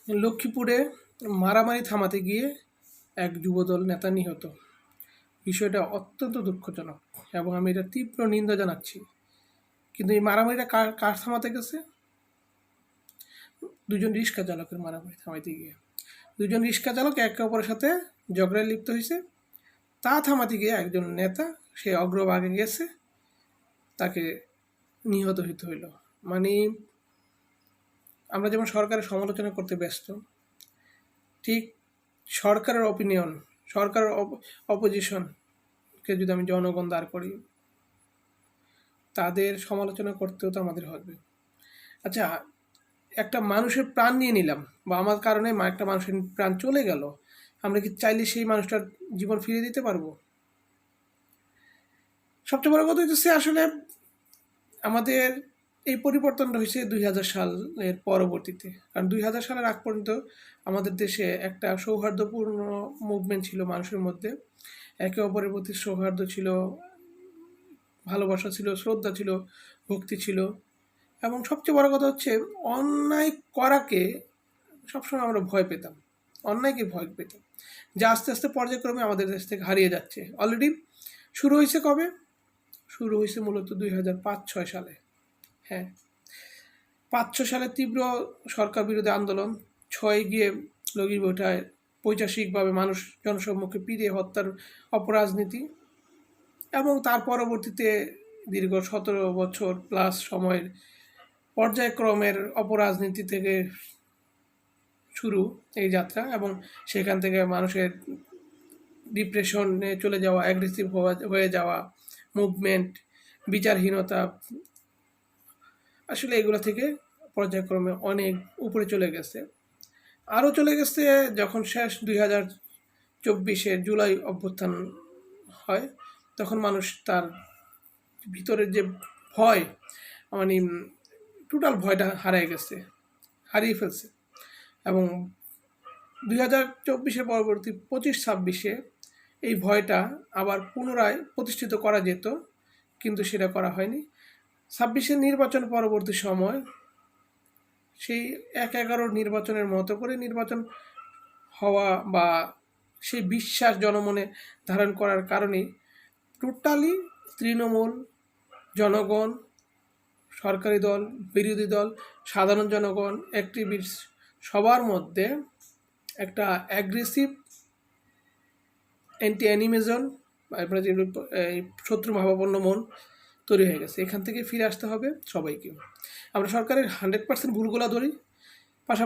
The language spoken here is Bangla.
লক্ষ্মীপুরে মারামারি থামাতে গিয়ে এক যুবদল নেতা নিহত। বিষয়টা অত্যন্ত দুঃখজনক এবং আমি এটা তীব্র নিন্দা জানাচ্ছি। কিন্তু এই মারামারিটা কার কার থামাতে গেছে? দুজন রিক্সা চালকের মারামারি থামাইতে গিয়ে দুজন রিক্সা চালক একে অপরের সাথে ঝগড়ায় লিপ্ত হয়েছে। তা থামাতে গিয়ে একজন নেতা সে অগ্রভাগে গেছে, তাকে নিহত হইতে হইল। মানে আমরা যেমন সরকারের সমালোচনা করতে ব্যস্ত, ঠিক সরকারের অপিনিয়ন, সরকারের অপোজিশনকে যদি আমি জনগণ দাঁড় করি, তাদের সমালোচনা করতেও তো আমাদের হবে। আচ্ছা, একটা মানুষের প্রাণ নিয়ে নিলাম বা আমার কারণে একটা মানুষের প্রাণ চলে গেল, আমরা কি চাইলে সেই মানুষটার জীবন ফিরিয়ে দিতে পারবো? সবচেয়ে বড় কথা হচ্ছে আসলে আমাদের এই পরিবর্তনটা হয়েছে 2000 সালের পরবর্তীতে। কারণ 2000 সালের আগ পর্যন্ত আমাদের দেশে একটা সৌহার্দ্যপূর্ণ মুভমেন্ট ছিল মানুষের মধ্যে। একে অপরের প্রতি সৌহার্দ্য ছিল, ভালোবাসা ছিল, শ্রদ্ধা ছিল, ভক্তি ছিল। এবং সবচেয়ে বড় কথা হচ্ছে অন্যায় করাকে সবসময় আমরা ভয় পেতাম, অন্যায়কে ভয় পেতাম, যা আস্তে আস্তে পর্যায়ক্রমে আমাদের দেশ থেকে হারিয়ে যাচ্ছে। অলরেডি শুরু হয়েছে কবে? শুরু হয়েছে মূলত 2005-06 সালে। হ্যাঁ, 5-6 সালে তীব্র সরকার বিরোধী আন্দোলন, 6 গিয়ে লগি ওঠায় পৈশাসিকভাবে মানুষ জনসম্মুখে পিটিয়ে হত্যার অপরাজনীতি, এবং তার পরবর্তীতে দীর্ঘ 17 বছর প্লাস সময়ের পর্যায়ক্রমের অপরাজনীতি থেকে শুরু এই যাত্রা। এবং সেখান থেকে মানুষের ডিপ্রেশনে চলে যাওয়া, অ্যাগ্রেসিভ হয়ে যাওয়া, মুভমেন্ট, বিচারহীনতা, আসলে এগুলো থেকে পর্যায়ক্রমে অনেক উপরে চলে গেছে। আরও চলে গেছে যখন শেষ 2024-এর জুলাই অভ্যুত্থান হয়, তখন মানুষ তার ভিতরের যে ভয়, মানে টোটাল ভয়টা হারিয়ে ফেলছে। এবং 2024-এর পরবর্তী 25-26-এ এই ভয়টা আবার পুনরায় প্রতিষ্ঠিত করা যেত, কিন্তু সেটা করা হয়নি। 26-এর নির্বাচন পরবর্তী সময় সেই 1/11 নির্বাচনের মতো করে নির্বাচন হওয়া বা সেই বিশ্বাস জনমনে ধারণ করার কারণেই টোটালি তৃণমূল, জনগণ, সরকারি দল, বিরোধী দল, সাধারণ জনগণ, অ্যাক্টিভিস্ট সবার মধ্যে একটা অ্যাগ্রেসিভ অ্যান্টি অ্যানিমিজম, এই শত্রু ভাবাপন্ন মন তৈরি হয়ে গেছে। এখান থেকে ফিরে আসতে হবে সবাইকে। আমরা সরকারের 100% ভুলগুলা ধরি,